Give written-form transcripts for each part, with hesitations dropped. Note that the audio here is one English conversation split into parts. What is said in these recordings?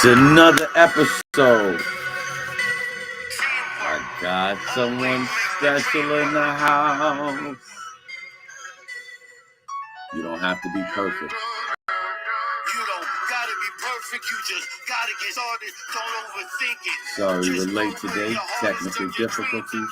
It's another episode. I got someone special in the house. You don't have to be perfect. You don't gotta be perfect, you just gotta get started. Don't overthink it. Sorry we're late today, technical difficulties,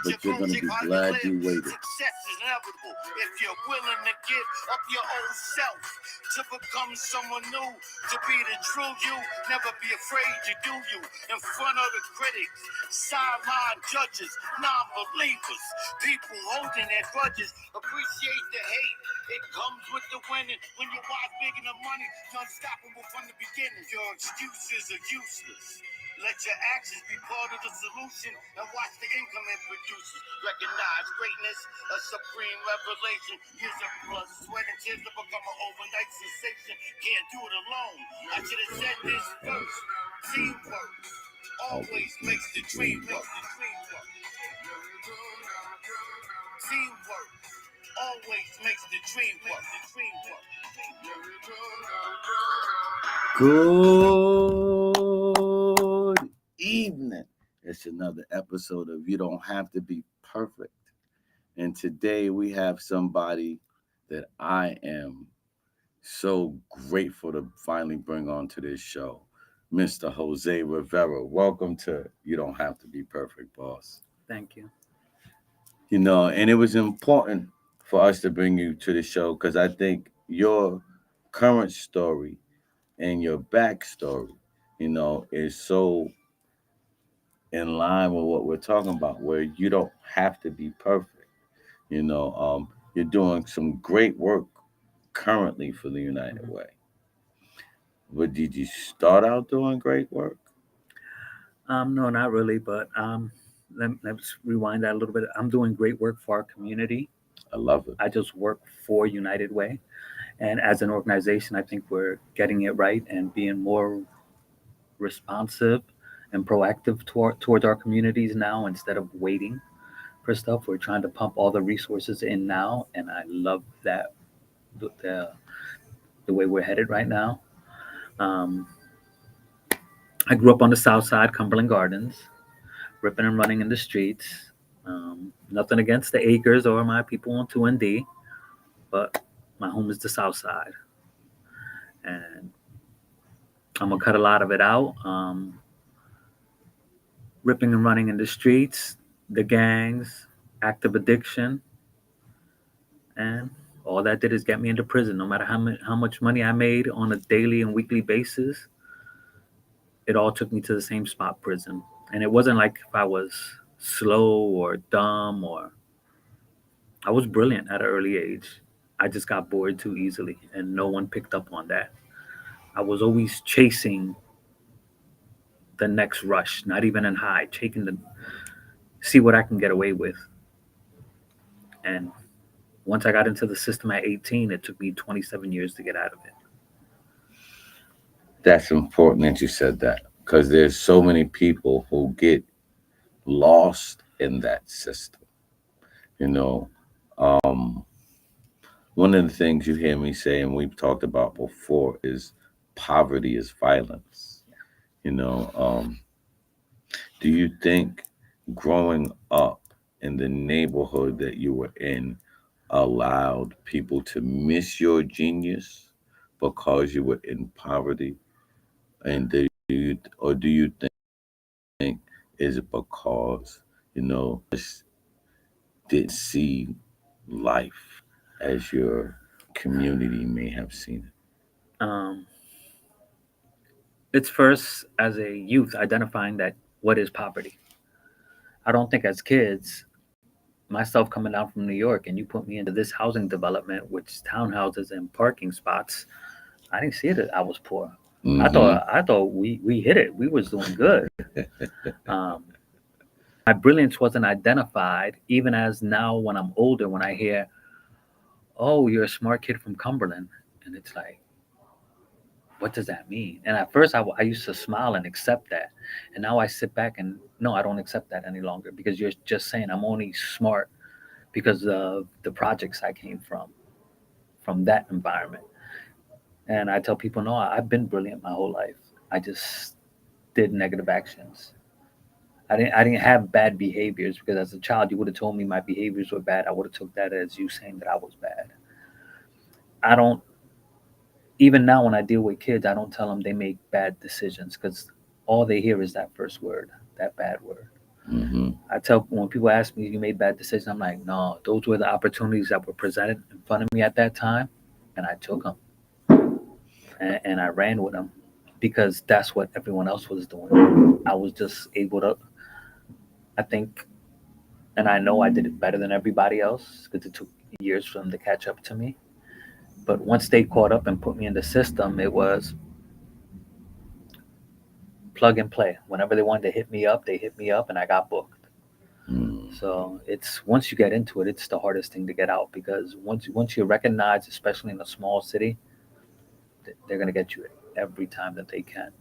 but you're gonna be glad you waited. Success is inevitable if you're willing to give up your old self to become someone new, to be the true you. Never be afraid to do you in front of the critics, sideline judges, non-believers, people holding their grudges. Appreciate the hate. It comes with the winning. When your wise big enough money, you're unstoppable from the beginning. Your excuses are useless. Let your actions be part of the solution and watch the income it produces. Recognize greatness, a supreme revelation. Years of blood, sweat, and tears to become an overnight sensation. Can't do it alone. I should have said this first. Teamwork always makes the dream work. Teamwork always makes the dream work. Good evening. It's another episode of You Don't Have to Be Perfect. And today we have somebody that I am so grateful to finally bring onto this show, Mr. Jose Rivera. Welcome to You Don't Have to Be Perfect, boss. Thank you. You know, and it was important for us to bring you to the show because I think your current story and your backstory, is so in line with what we're talking about, where you don't have to be perfect. You're doing some great work currently for the United Way. But did you start out doing great work? No, not really, but let's rewind that a little bit. I'm doing great work for our community. I love it. I just work for United Way. And as an organization, I think we're getting it right and being more responsive and proactive towards our communities now instead of waiting for stuff. We're trying to pump all the resources in now, and I love that the way we're headed right now. Um, I grew up on the south side, Cumberland Gardens, ripping and running in the streets. Nothing against the acres or my people on 2 and D, but my home is the south side. And I'm going to cut a lot of it out. Ripping and running in the streets, the gangs, active addiction. And all that did is get me into prison. No matter how much money I made on a daily and weekly basis, it all took me to the same spot, prison. And it wasn't like if I was slow or dumb or I was brilliant at an early age. I just got bored too easily, and no one picked up on that. I was always chasing the next rush, not even in high, chasing the see what I can get away with. And once I got into the system at 18, it took me 27 years to get out of it. That's important that you said that because there's so many people who get lost in that system. You know, um, one of the things you hear me say, and we've talked about before, is poverty is violence. You know, do you think growing up in the neighborhood that you were in allowed people to miss your genius because you were in poverty? And do you think is it because just didn't see life as your community may have seen it? Um, it's first as a youth identifying that what is poverty. I don't think as kids, myself coming down from New York and you put me into this housing development, which townhouses and parking spots, I didn't see it as I was poor. Mm-hmm. I thought we hit it. We was doing good. Um, my brilliance wasn't identified, even as now when I'm older, when I hear, "Oh, you're a smart kid from Cumberland," and it's like, what does that mean? And at first, I used to smile and accept that, and now I sit back and no, I don't accept that any longer because you're just saying I'm only smart because of the projects I came from that environment. And I tell people, no, I've been brilliant my whole life. I just did negative actions. I didn't have bad behaviors because as a child you would have told me my behaviors were bad. I would have took that as you saying that I was bad. I don't even now when I deal with kids, I don't tell them they make bad decisions because all they hear is that first word, that bad word. Mm-hmm. I tell when people ask me you made bad decisions, I'm like, no, those were the opportunities that were presented in front of me at that time, and I took them and I ran with them because that's what everyone else was doing. I was just able to, I think, and I know I did it better than everybody else because it took years for them to catch up to me. But once they caught up and put me in the system, it was plug and play. Whenever they wanted to hit me up, they hit me up, and I got booked. Mm. So it's once you get into it, it's the hardest thing to get out because once you're recognized, especially in a small city, they're gonna get you every time that they can.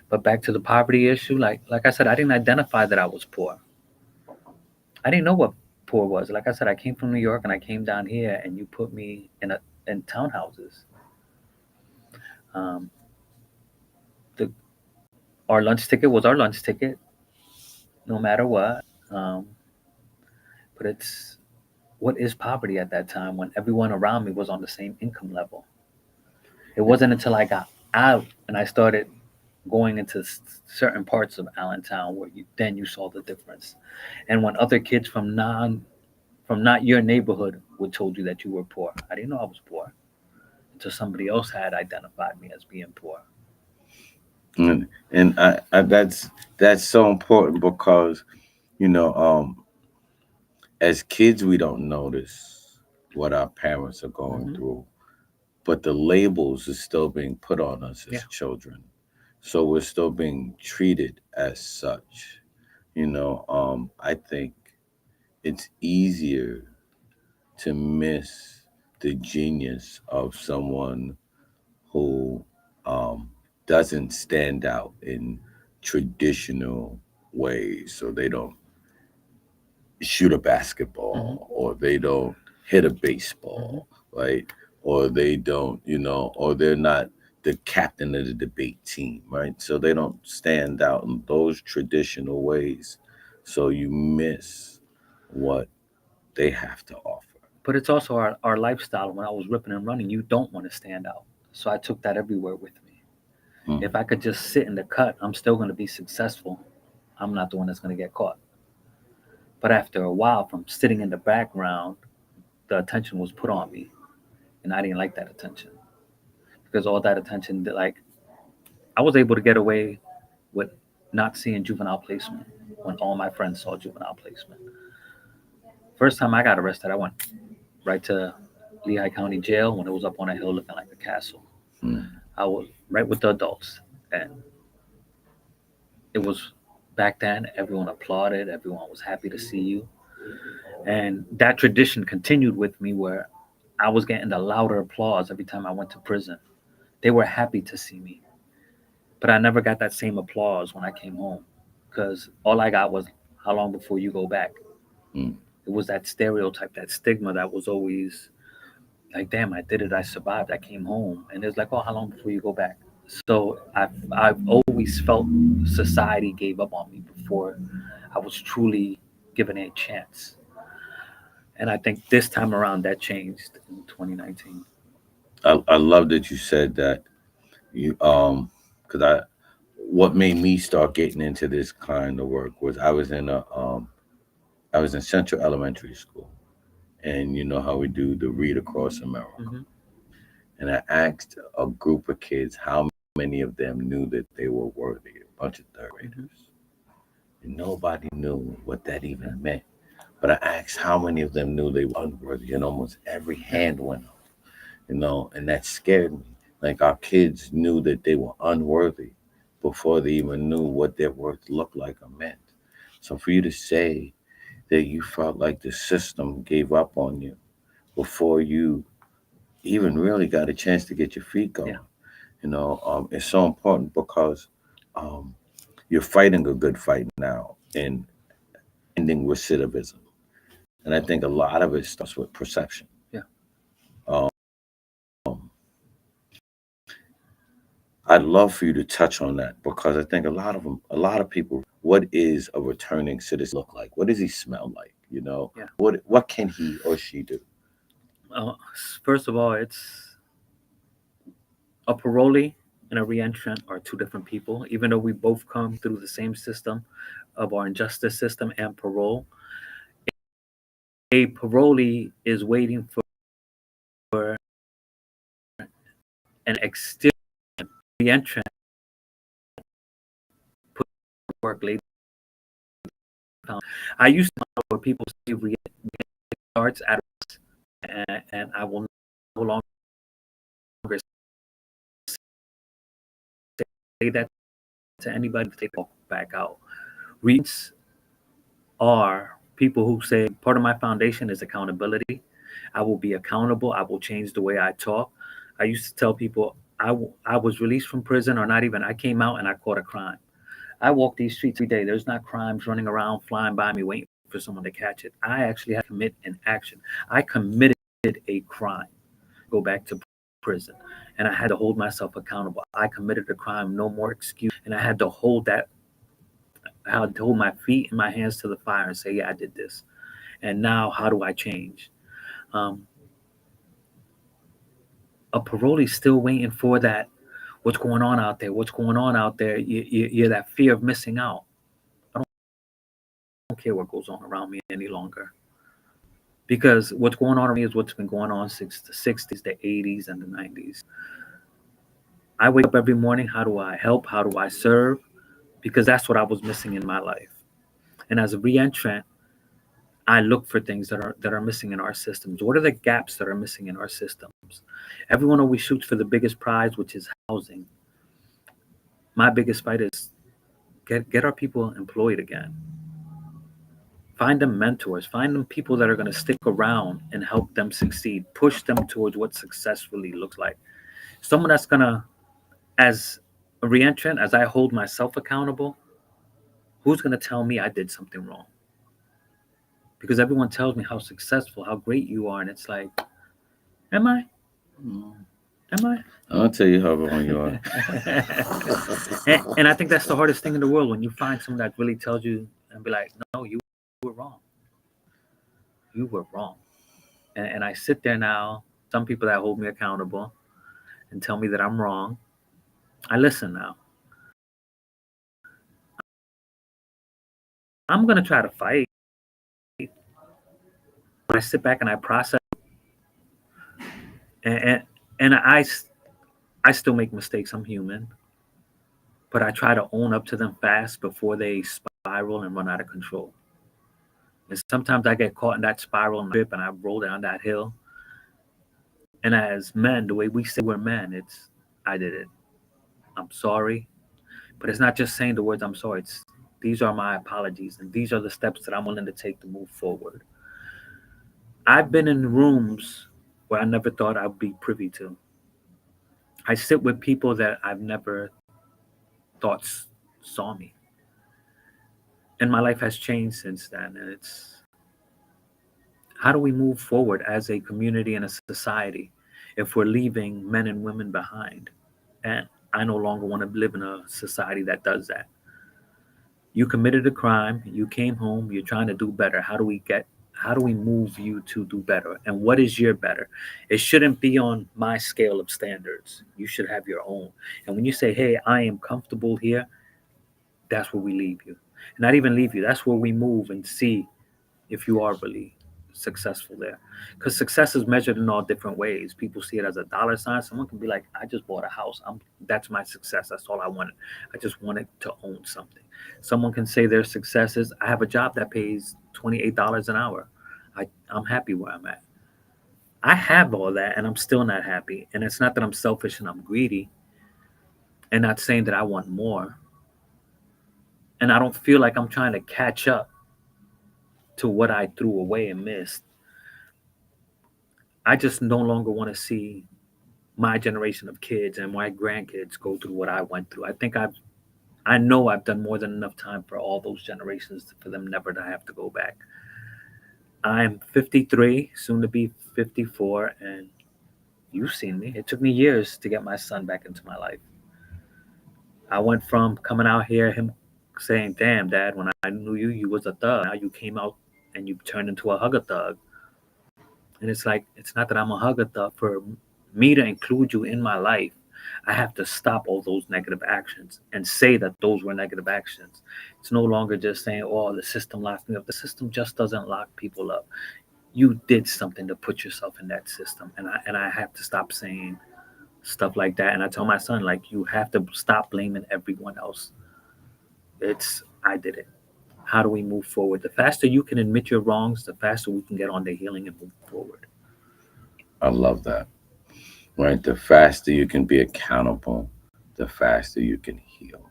But back to the poverty issue, like I said, I didn't identify that I was poor. I didn't know what poor was. Like I said, I came from New York and I came down here, and you put me in townhouses. Um, the our lunch ticket was our lunch ticket, no matter what. Um, but it's what is poverty at that time when everyone around me was on the same income level? It wasn't until I got out and I started going into certain parts of Allentown where then you saw the difference. And when other kids from not your neighborhood would told you that you were poor, I didn't know I was poor until somebody else had identified me as being poor. And that's so important because you know as kids we don't notice what our parents are going Hmm. through, but the labels is still being put on us Yeah. as children, so we're still being treated as such. I think it's easier to miss the genius of someone who um, doesn't stand out in traditional ways. So they don't shoot a Hmm. basketball, or they don't hit a Hmm. baseball, right? Or they don't, or they're not the captain of the debate team, right? So they don't stand out in those traditional ways. So you miss what they have to offer. But it's also our lifestyle. When I was ripping and running, you don't want to stand out. So I took that everywhere with me. Mm. If I could just sit in the cut, I'm still going to be successful. I'm not the one that's going to get caught. But after a while, from sitting in the background, the attention was put on me, and I didn't like that attention because all that attention, like I was able to get away with not seeing juvenile placement when all my friends saw juvenile placement. First time I got arrested, I went right to Lehigh County Jail when it was up on a hill looking like a castle. Mm. I was right with the adults, and it was back then. Everyone applauded. Everyone was happy to see you, and that tradition continued with me where I was getting the louder applause every time I went to prison. They were happy to see me, but I never got that same applause when I came home because all I got was how long before you go back. Mm. It was that stereotype, that stigma that was always like, damn, I did it, I survived, I came home, and it's like, oh, how long before you go back? So I've always felt society gave up on me before I was truly given a chance. And I think this time around that changed in 2019. I love that you said that. Because what made me start getting into this kind of work was I was in Central Elementary School, and you know how we do the Read Across America, Hmm. and I asked a group of kids how many of them knew that they were worthy, a bunch of third Hmm. graders, and nobody knew what that Yeah. even meant. But I asked how many of them knew they were unworthy, and almost every Yeah. hand went up, and that scared me. Like our kids knew that they were unworthy before they even knew what their worth looked like or meant. So for you to say that you felt like the system gave up on you before you even really got a chance to get your feet Yeah. going, it's so important because um, you're fighting a good fight now in ending recidivism. And I think a lot of it starts with perception. Yeah. Um, I'd love for you to touch on that because I think a lot of people, what is a returning citizen look like? What does he smell like? You know, Yeah. what can he or she do? Uh, First of all, it's a parolee and a reentrant are two different people. Even though we both come through the same system of our injustice system and parole, a parolee is waiting for an exterior reentrant put work later. I used to know where people say starts at and I will no longer say that to anybody if they walk back out. Reads are people who say part of my foundation is accountability. I will be accountable. I will change the way I talk. I used to tell people I was released from prison or not even. I came out and I caught a crime. I walk these streets every day. There's not crimes running around, flying by me, waiting for someone to catch it. I actually had to commit an action. I committed a crime. Go back to prison. And I had to hold myself accountable. I committed a crime, no more excuse. And I had to hold that, I had to hold my feet and my hands to the fire and say, yeah, I did this. And now, how do I change? Um, a parolee still waiting for that. What's going on out there? What's going on out there? You're that fear of missing out. I don't care what goes on around me any longer because what's going on around me is what's been going on since the 60s, the 80s, and the 90s. I wake up every morning. How do I help? How do I serve? Because that's what I was missing in my life. And as a reentrant, I look for things that are missing in our systems. What are the gaps that are missing in our systems? Everyone always shoots for the biggest prize, which is housing. My biggest fight is get our people employed again. Find them mentors. Find them people that are going to stick around and help them succeed. Push them towards what successfully looks like. Someone that's going to, as a reentrant, as I hold myself accountable, who's going to tell me I did something wrong? Because everyone tells me how successful, how great you are, and it's like, am I? Am I? I'll tell you how wrong you are. And I think that's the hardest thing in the world when you find someone that really tells you and be like, no, you were wrong. You were wrong. And I sit there now, some people that hold me accountable and tell me that I'm wrong. I listen now. I'm going to try to fight. I sit back and I process. And, and, and I still make mistakes. I'm human. But I try to own up to them fast before they spiral and run out of control. And sometimes I get caught in that spiral and trip and I roll down that hill. And as men, the way we say we're men, it's I did it. I'm sorry. But it's not just saying the words I'm sorry. It's these are my apologies and these are the steps that I'm willing to take to move forward. I've been in rooms where I never thought I'd be privy to. I sit with people that I've never thought saw me. And my life has changed since then. And it's how do we move forward as a community and a society if we're leaving men and women behind? And I no longer want to live in a society that does that. You committed a crime, you came home, you're trying to do better. How do we move you to do better? And what is your better? It shouldn't be on my scale of standards. You should have your own. And when you say, hey, I am comfortable here, that's where we leave you. Not even leave you, that's where we move and see if you are really successful there. Because success is measured in all different ways. People see it as a dollar sign. Someone can be like, I just bought a house. That's my success. That's all I wanted. I just wanted to own something. Someone can say their success is I have a job that pays $28 an hour. I'm happy where I'm at. I have all that and I'm still not happy. And it's not that I'm selfish and I'm greedy and not saying that I want more. And I don't feel like I'm trying to catch up to what I threw away and missed. I just no longer want to see my generation of kids and my grandkids go through what I went through. I know I've done more than enough time for all those generations for them never to have to go back. I'm 53, soon to be 54, and you've seen me. It took me years to get my son back into my life. I went from coming out here, him saying, "Damn, Dad, when I knew you, you was a thug. Now you came out and you turned into a hugger thug." And it's like, it's not that I'm a hugger thug. For me to include you in my life, I have to stop all those negative actions and say that those were negative actions. It's no longer just saying, "Oh, the system locked me up." The system just doesn't lock people up. You did something to put yourself in that system, and I have to stop saying stuff like that. And I tell my son, like, you have to stop blaming everyone else. It's, I did it. How do we move forward? The faster you can admit your wrongs, the faster we can get on to healing and move forward. I love that. Right? The faster you can be accountable, the faster you can heal.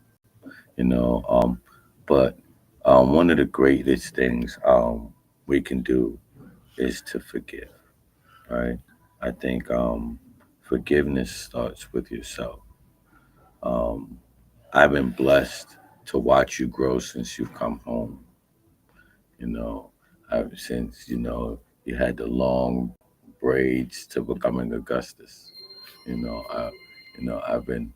You know, but one of the greatest things we can do is to forgive. Right? I think forgiveness starts with yourself. Um, I've been blessed to watch you grow since you've come home. You know, since you had the long braids to becoming Augustus. You know, I've been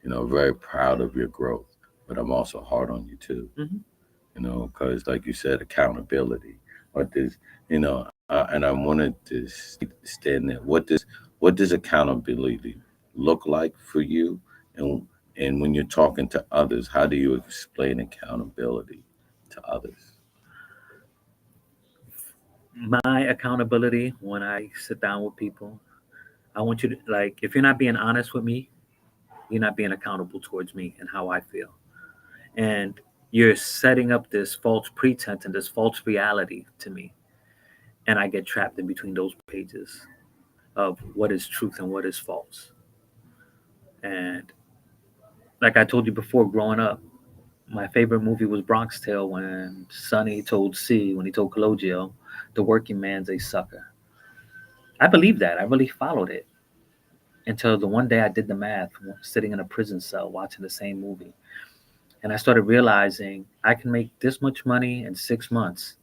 very proud of your growth, but I'm also hard on you too. Hmm. Because like you said, accountability. What does and I wanted to stand there. What does accountability look like for you? And and when you're talking to others, how do you explain accountability to others? My accountability when I sit down with people, I want you to, like, if you're not being honest with me, you're not being accountable towards me and how I feel. And you're setting up this false pretense and this false reality to me. And I get trapped in between those pages of what is truth and what is false. And like I told you before, growing up, my favorite movie was Bronx Tale when Sonny told C, when he told Cologio, the working man's a sucker. I believed that. I really followed it until the one day I did the math, sitting in a prison cell watching the same movie. And I started realizing I can make this much money in 6 months,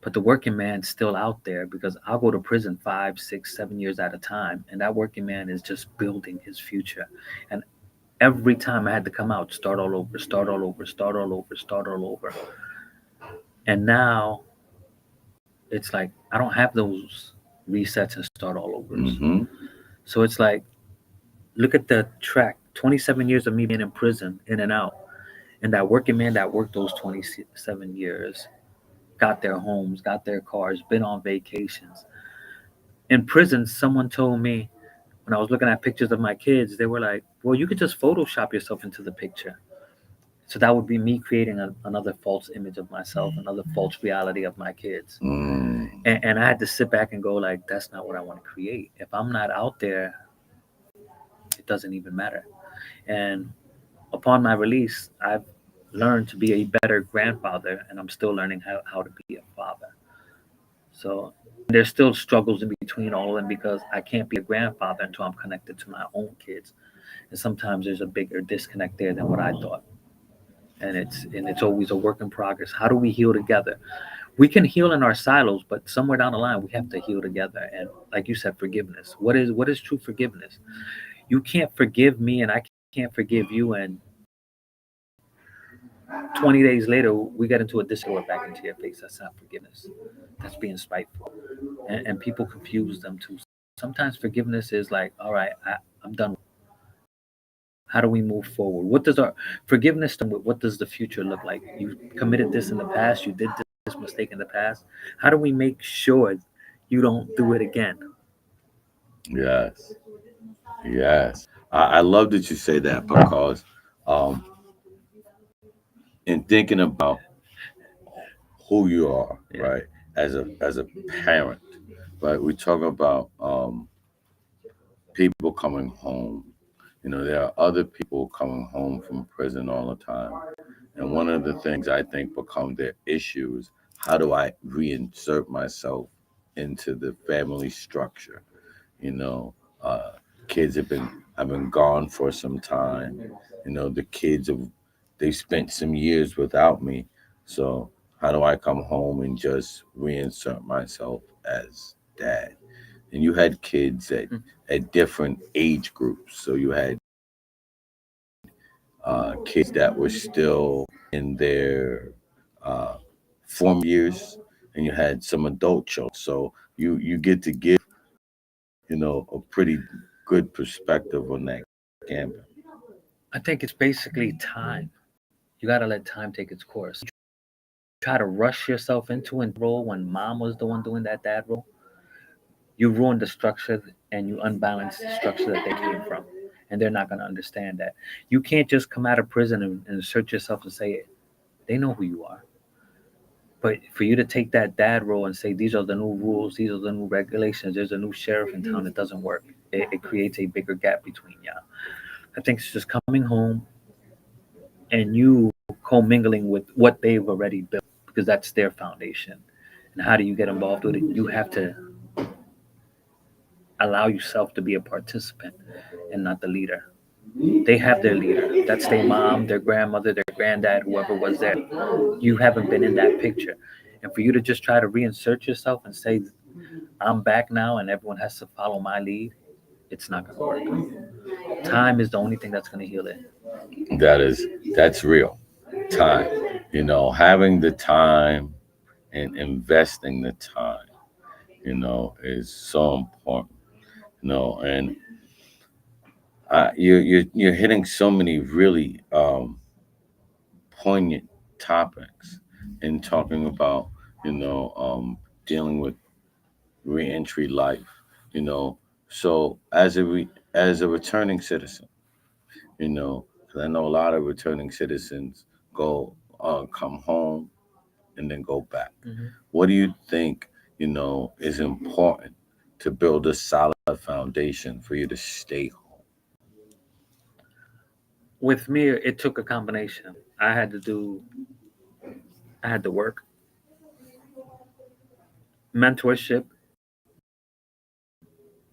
but the working man's still out there because I'll go to prison 5, 6, 7 years at a time. And that working man is just building his future. And every time I had to come out, start all over, start all over, start all over, start all over. And now it's like I don't have those resets and start all overs. Mm-hmm. So it's like, look at the track, 27 years of me being in prison, in and out. And that working man that worked those 27 years got their homes, got their cars, been on vacations. In prison, someone told me when I was looking at pictures of my kids, they were like, well, you could just Photoshop yourself into the picture. So that would be me creating another false image of myself, another false reality of my kids. Mm. And I had to sit back and go, like, that's not what I want to create. If I'm not out there, it doesn't even matter. And upon my release, I've learned to be a better grandfather, and I'm still learning how to be a father. So there's still struggles in between all of them because I can't be a grandfather until I'm connected to my own kids. And sometimes there's a bigger disconnect there than what I thought. And it's always a work in progress. How do we heal together? We can heal in our silos, but somewhere down the line we have to heal together. And like you said, forgiveness. What is true forgiveness? You can't forgive me and I can't forgive you, and 20 days later we get into a discord back into your face. That's not forgiveness. That's being spiteful. And people confuse them too. Sometimes forgiveness is like, all right, I'm done. How do we move forward? What does our forgiveness with? What does the future look like? You committed this in the past. You did this mistake in the past. How do we make sure you don't do it again? Yes. Yes. I love that you say that because um, in thinking about who you are, Yeah. right, as a parent, right, we talk about people coming home. There are other people coming home from prison all the time. And one of the things I think become their issues, how do I reinsert myself into the family structure? You know, uh, kids have been gone for some time. The kids they spent some years without me. So how do I come home and just reinsert myself as dad? And you had kids at different age groups. So you had kids that were still in their uh, formative years, and you had some adult children. So you get to give, a pretty good perspective on that gambit. I think it's basically time. You got to let time take its course. Try to rush yourself into a role when mom was the one doing that dad role, you ruin the structure and you unbalance the structure that they came from. And they're not going to understand that. You can't just come out of prison and assert yourself and say it. They know who you are. But for you to take that dad role and say, these are the new rules, these are the new regulations, there's a new sheriff in town, it doesn't work. It creates a bigger gap between y'all. I think it's just coming home and you commingling with what they've already built because that's their foundation. And how do you get involved with it? You have to allow yourself to be a participant and not the leader. They have their leader. That's their mom, their grandmother, their granddad, whoever was there. You haven't been in that picture. And for you to just try to reinsert yourself and say, I'm back now and everyone has to follow my lead, it's not going to work. Time is the only thing that's going to heal it. That's real. Time. Having the time and investing the time, is so important. And you're hitting so many really poignant topics in talking about, dealing with reentry life. You know, so as a returning citizen, 'cause I know a lot of returning citizens go come home and then go back. Mm-hmm. What do you think, is important to build a solid foundation for you to stay home? With me, it took a combination. I had to do, I had to work, mentorship,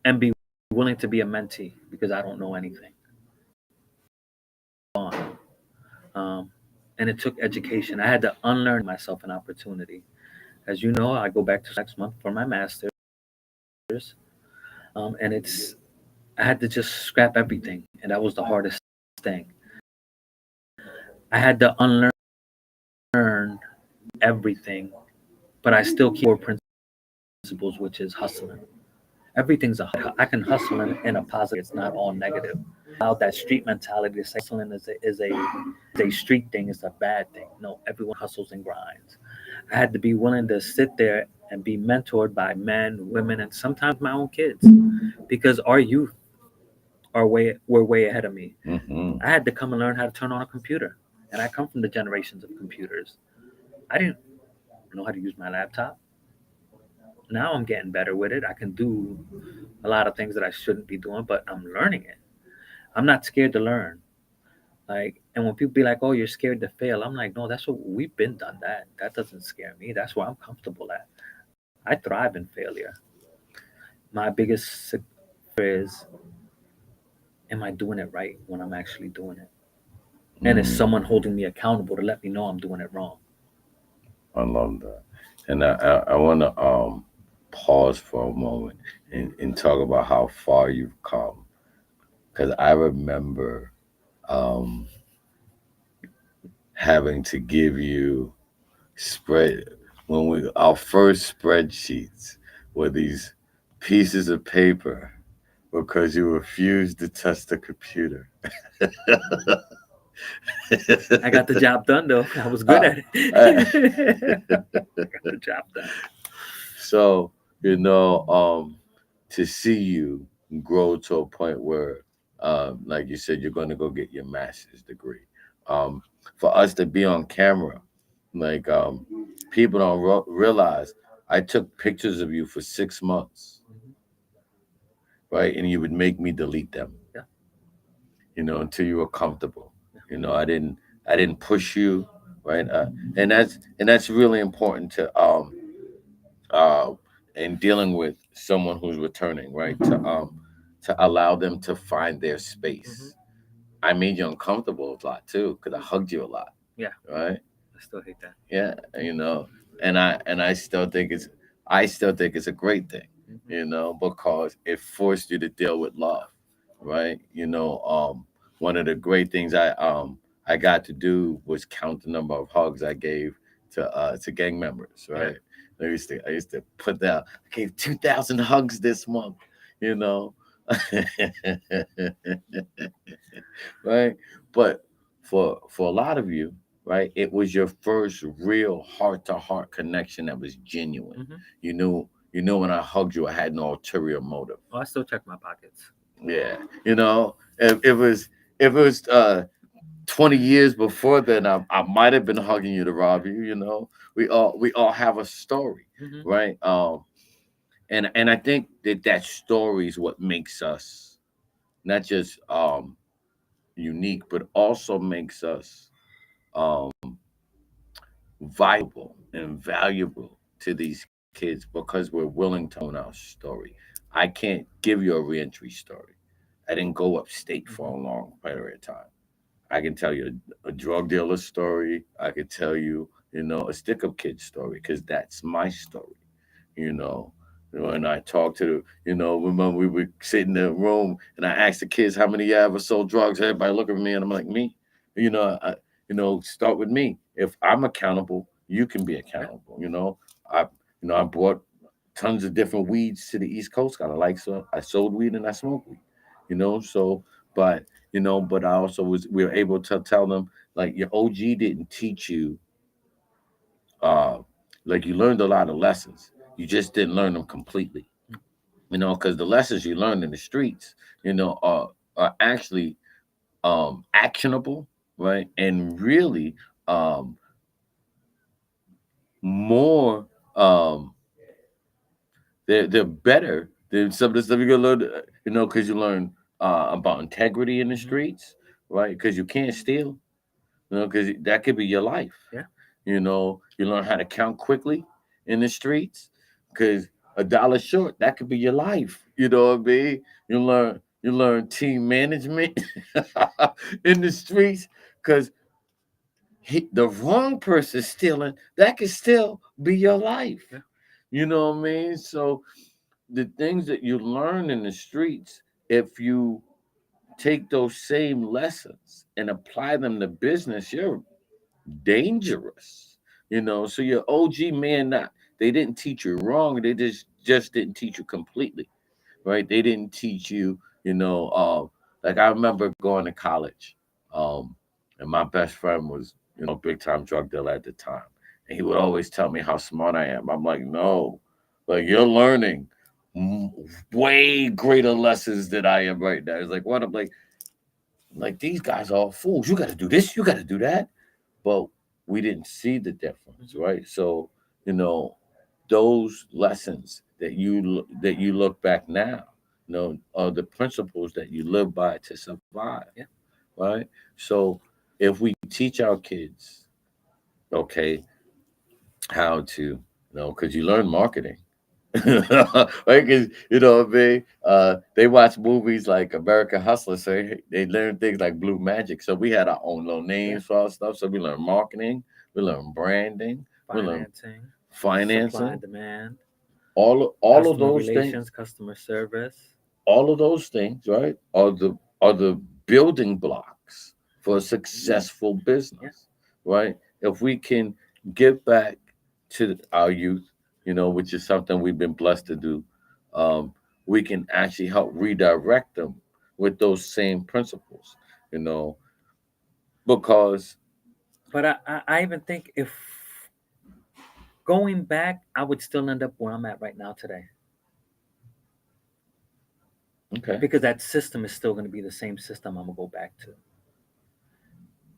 and be willing to be a mentee because I don't know anything. On. Um, and it took education. I had to unlearn myself an opportunity. As you know, I go back to next month for my master's, and I had to just scrap everything, and that was the hardest thing. I had to unlearn everything, but I still keep core principles, which is hustling. Everything's I can hustle in a positive. It's not all negative. Out that street mentality to say hustling is a street thing, is a bad thing. No, everyone hustles and grinds. I had to be willing to sit there and be mentored by men, women, and sometimes my own kids, because our youth were way ahead of me. Hmm. I had to come and learn how to turn on a computer, and I come from the generations of computers. I didn't know how to use my laptop. Now I'm getting better with it. I can do a lot of things that I shouldn't be doing, but I'm learning it. I'm not scared to learn. Like, and when people be like, "Oh, you're scared to fail," I'm like, "No, that's what we've been done. That doesn't scare me. That's where I'm comfortable at. I thrive in failure. My biggest fear is, am I doing it right when I'm actually doing it? And is Mm, someone holding me accountable to let me know I'm doing it wrong?" I love that. And I want to pause for a moment and talk about how far you've come. Because I remember um, having to give you spread when we our first spreadsheets were these pieces of paper because you refused to touch the computer. I got the job done though. I was good uh, at uh, it. I got the job done. so to see you grow to a point where, like you said, you're going to go get your master's degree. Um, for us to be on camera, like people don't realize, I took pictures of you for 6 months, Mhm. right? And you would make me delete them, Yeah, until you were comfortable. yeah. I didn't push you, right? And that's really important uh, in dealing with someone who's returning, right? To Mhm. allow them to find their Mhm. space. I made you uncomfortable a lot too, because I hugged you a lot, Yeah, right? I still hate that. Yeah, and I still think it's a great thing, Mhm. because it forced you to deal with love, right? One of the great things I got to do was count the number of hugs I gave to gang members, Yeah. right? I used to put that I gave 2,000 hugs this month, you know. Right? But for a lot of you, right, it was your first real heart to heart connection that was genuine. Hmm. You knew when I hugged you, I had no ulterior motive. Oh, I still check my pockets. Yeah, if it was 20 years before then, I might have been hugging you to rob you. We all have a story, Hmm. right? And I think that story is what makes us not just unique, but also makes us um, viable and valuable to these kids because we're willing to own our story. I can't give you a reentry story. I didn't go upstate for Hmm. a long period of time. I can tell you a drug dealer story. I could tell you, a stick up kid story because that's my story. you know. And I talked to remember we would sit in the room and I asked the kids how many of you ever sold drugs. Everybody look at me and I'm like, me. Start with me. If I'm accountable, you can be Yeah. accountable. I brought tons of different weeds to the East Coast. Kind of like so I sold weed and I smoked weed. So but I also we were able to tell them like your OG didn't teach you uh, like you learned a lot of lessons. You just didn't learn them completely. Because the lessons you learn in the streets, are actually actionable, right? And really um, more they're better than some of the stuff you're gonna learn. Because you learn about integrity in the Hmm. streets, right? Because you can't steal, because that could be your life. Yeah. You learn how to count quickly in the streets because a dollar short, that could be your life. You know what I mean? You learn team management in the streets because the wrong person stealing, that could still be your life. Yeah. You know what I mean? So the things that you learn in the streets, if you take those same lessons and apply them to business, you're dangerous. So your OG man, not they didn't teach you wrong. They just didn't teach you completely, right? They didn't teach you, like I remember going to college, and my best friend was, a big time drug dealer at the time, and he would always tell me how smart I am. I'm like, no, like you're learning m- way greater lessons than I am right now. It's like what I'm like these guys are all fools. You got to do this. You got to do that, but we didn't see the difference, Hmm. right? So, you know, those lessons that you look back now, are the principles that you live by to survive, Yeah. right? So, if we teach our kids, okay, how to, because you learn marketing. Right? Because what I mean, they watch movies like American Hustler, so they learn things like Blue Magic. So we had our own little Yeah. names for our stuff. So we learn marketing, we learn branding, we learn Financing, supply and financing, demand, all of customer those things. relations, customer service. All of those things, right, are the building blocks for a successful Yeah. business, right? If we can give back to our youth, which is something we've been blessed to do, um, we can actually help redirect them with those same principles, you know, because But I even think if going back, I would still end up where I'm at right now today. okay, Because that system is still going to be the same system I'm going to go back to.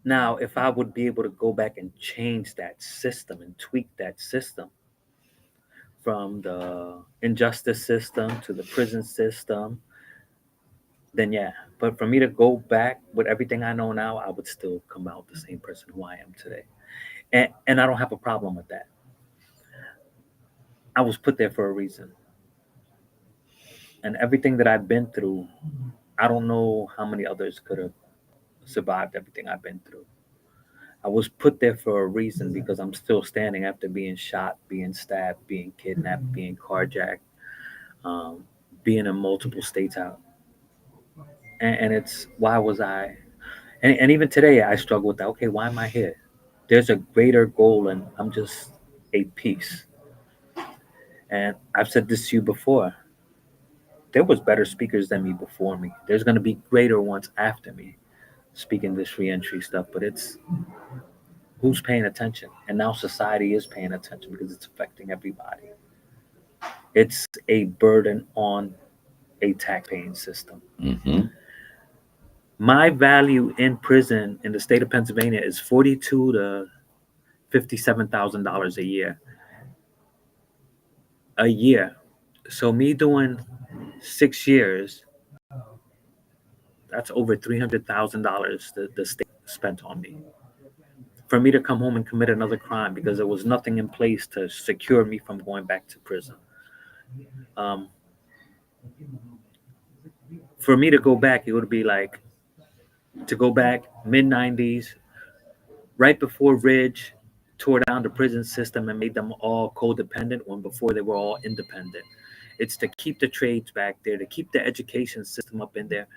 Now, if I would be able to go back and change that system and tweak that system from the injustice system to the prison system, then yeah. But for me to go back with everything I know now, I would still come out the same person who I am today. And I don't have a problem with that. I was put there for a reason. And everything that I've been through, I don't know how many others could have survived everything I've been through. I was put there for a reason because I'm still standing after being shot, being stabbed, being kidnapped, being carjacked, um, being in multiple states out. And it's why was I? And even today, I struggle with that. Okay, why am I here? There's a greater goal, and I'm just a piece. And I've said this to you before. There was better speakers than me before me. There's going to be greater ones after me speaking this reentry stuff. But it's who's paying attention, and now society is paying attention because it's affecting everybody. It's a burden on a tax-paying system. Mm-hmm. My value in prison in the state of Pennsylvania is $42,000 to $57,000 a year. So me doing 6 years, that's over $300,000 the state spent on me. For me to come home and commit another crime because there was nothing in place to secure me from going back to prison. Um, for me to go back, it would be like to go back mid 90s, right before Ridge tore down the prison system and made them all codependent when before they were all independent. It's to keep the trades back there, to keep the education system up in there,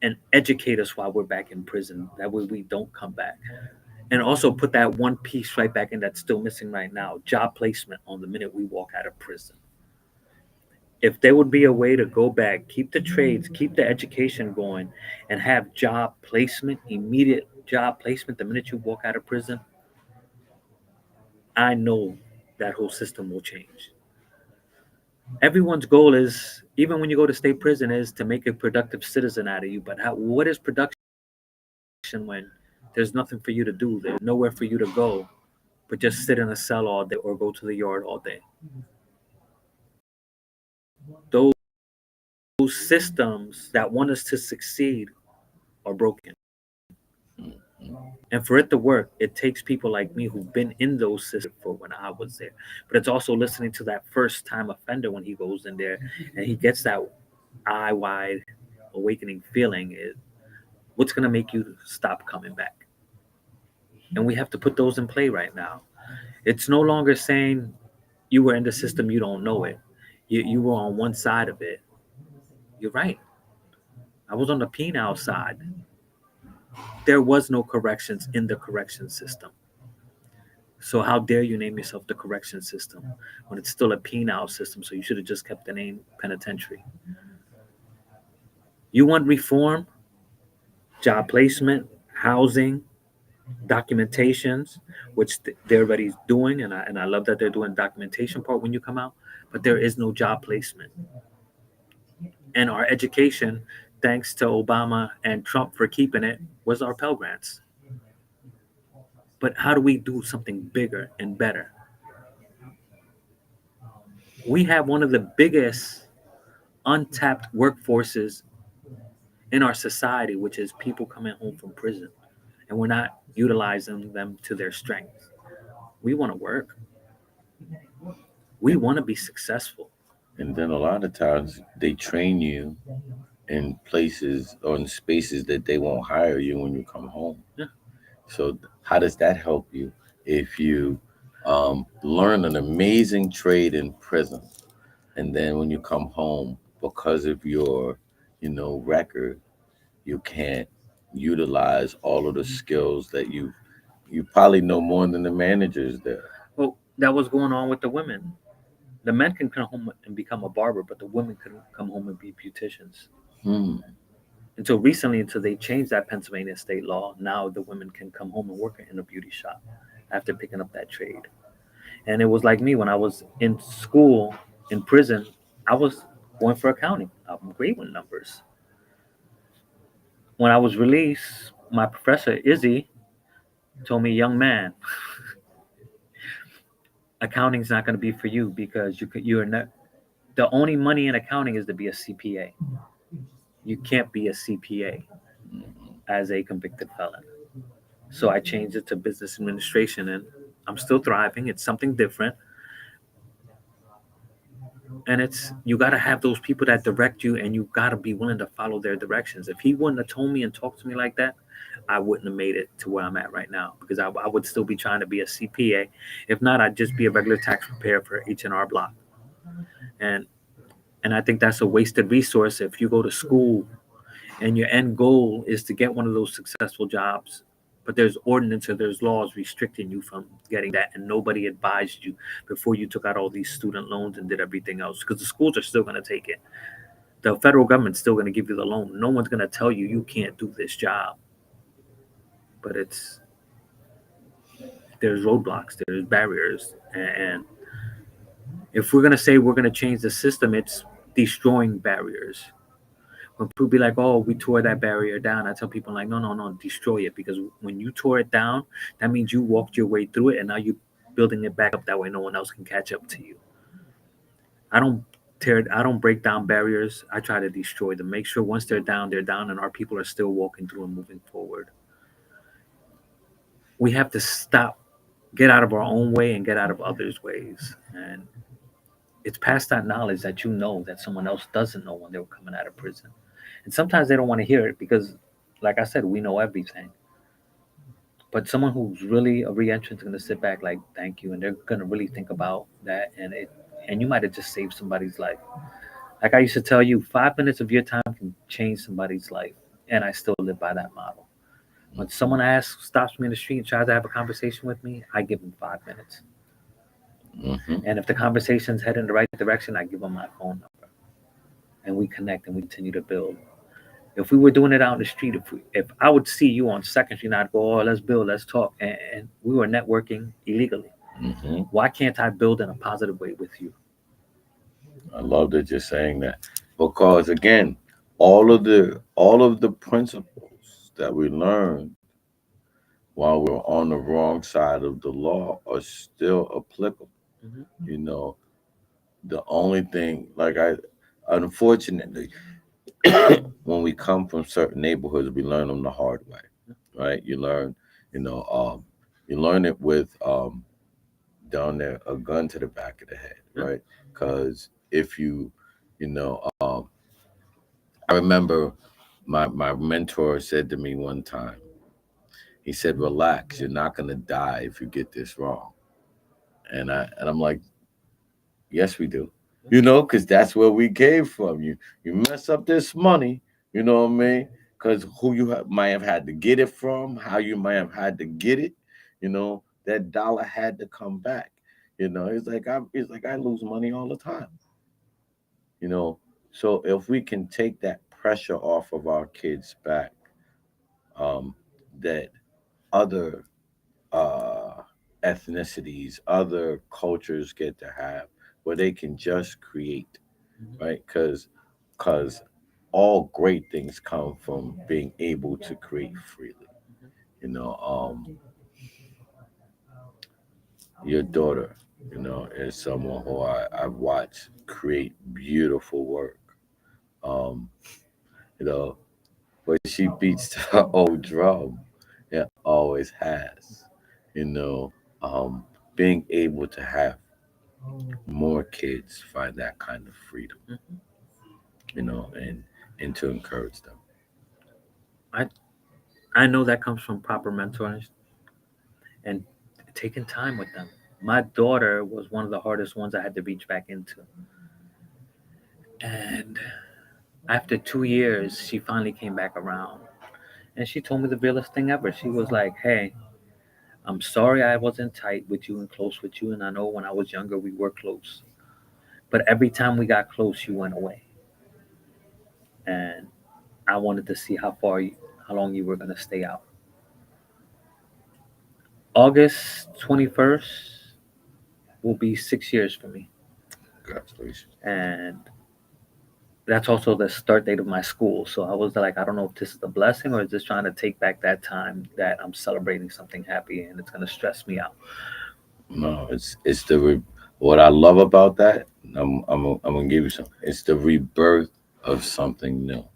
and educate us while we're back in prison. That way we don't come back. And also put that one piece right back in that's still missing right now, job placement on the minute we walk out of prison. If there would be a way to go back, keep the trades, keep the education going, and have job placement, immediate job placement the minute you walk out of prison, I know that whole system will change. Everyone's goal is, even when you go to state prison, is to make a productive citizen out of you. But what is production when there's nothing for you to do? There's nowhere for you to go, but just sit in a cell all day or go to the yard all day. Those systems that want us to succeed are broken. And for it to work, it takes people like me who've been in those systems for when I was there. But it's also listening to that first time offender when he goes in there and he gets that eye wide awakening feeling is what's going to make you stop coming back. And we have to put those in play right now. It's no longer saying you were in the system, you don't know it. You were on one side of it. You're right. I was on the penal side. There was no corrections in the correction system. So how dare you name yourself the correction system when it's still a penal system? So you should have just kept the name penitentiary. You want reform, job placement, housing, documentations, which everybody's doing, and I love that they're doing documentation part when you come out. But there is no job placement, and our education, thanks to Obama and Trump for keeping it, was our Pell Grants. But how do we do something bigger and better? We have one of the biggest untapped workforces in our society, which is people coming home from prison, and we're not utilizing them to their strength. We want to work. We want to be successful. And then a lot of times they train you in places or in spaces that they won't hire you when you come home. Yeah. So how does that help you if you learn an amazing trade in prison, and then when you come home, because of your, record, you can't utilize all of the skills that you probably know more than the managers there. Well, that was going on with the women. The men can come home and become a barber, but the women can come home and be beauticians. Hmm. Until recently, until they changed that Pennsylvania state law, now the women can come home and work in a beauty shop after picking up that trade. And it was like me when I was in school, in prison, I was going for accounting. I'm great with numbers. When I was released, my professor, Izzy, told me, young man, accounting's not going to be for you because you're not, the only money in accounting is to be a CPA. You can't be a CPA as a convicted felon. So I changed it to business administration, and I'm still thriving. It's something different. And it's, you got to have those people that direct you, and you got to be willing to follow their directions. If he wouldn't have told me and talked to me like that, I wouldn't have made it to where I'm at right now, because I would still be trying to be a CPA. If not, I'd just be a regular tax preparer for H&R Block. And I think that's a wasted resource if you go to school and your end goal is to get one of those successful jobs, but there's ordinance or there's laws restricting you from getting that, and nobody advised you before you took out all these student loans and did everything else, because the schools are still going to take it. The federal government's still going to give you the loan. No one's going to tell you you can't do this job, but it's there's roadblocks, there's barriers, and if we're going to say we're going to change the system, it's destroying barriers. When people be like, "Oh, we tore that barrier down," I tell people like, "No, no, no, destroy it, because when you tore it down, that means you walked your way through it, and now you're building it back up. That way, no one else can catch up to you." I don't I don't break down barriers. I try to destroy them. Make sure once they're down, and our people are still walking through and moving forward. We have to stop, get out of our own way, and get out of others' ways. And it's past that knowledge that you know that someone else doesn't know when they were coming out of prison. And sometimes they don't want to hear it because, like I said, we know everything. But someone who's really a reentrant is going to sit back like, "Thank you," and they're going to really think about that, and you might have just saved somebody's life. Like I used to tell you, 5 minutes of your time can change somebody's life, and I still live by that model. When someone stops me in the street and tries to have a conversation with me, I give them 5 minutes. Hmm. And if the conversation's heading in the right direction, I give them my phone number, and we connect and we continue to build. If we were doing it out in the street, if I would see you on Second Street, I'd go, "Oh, let's build, let's talk," and we were networking illegally. Hmm. Why can't I build in a positive way with you? I love that you're saying that because again, all of the principles that we learned while we were on the wrong side of the law are still applicable. Mhm. You know, the only thing, like unfortunately, when we come from certain neighborhoods, we learn them the hard way, right? You know, you learn it with down there a gun to the back of the head, Yeah. right? Because if you know, I remember my mentor said to me one time, he said, "Relax, you're not gonna die if you get this wrong." And I'm like, "Yes, we do." Because that's where we came from. You mess up this money, you know what I mean? Because who might have had to get it from, how you might have had to get it, that dollar had to come back. It's like I lose money all the time, you know. So if we can take that pressure off of our kids' back, um, that other uh, ethnicities, other cultures get to have, where they can just create, right? Because all great things come from being able to create freely. You know, your daughter, is someone who I've watched create beautiful work. Um, you know, but she beats the old drum. It always has. You know, being able to have more kids find that kind of freedom, Mhm. and to encourage them. I I know that comes from proper mentoring and taking time with them. My daughter was one of the hardest ones I had to reach back into. And after 2 years, she finally came back around. And she told me the realest thing ever. She was like, "Hey, I'm sorry I wasn't tight with you and close with you. And I know when I was younger, we were close. But every time we got close, you went away. And I wanted to see how long you were going to stay out." August 21st will be 6 years for me. Congratulations. And that's also the start date of my school. So I was like, I don't know if this is a blessing or is this trying to take back that time that I'm celebrating something happy and it's going to stress me out. No, what I love about that. I'm gonna give you some. It's the rebirth of something new,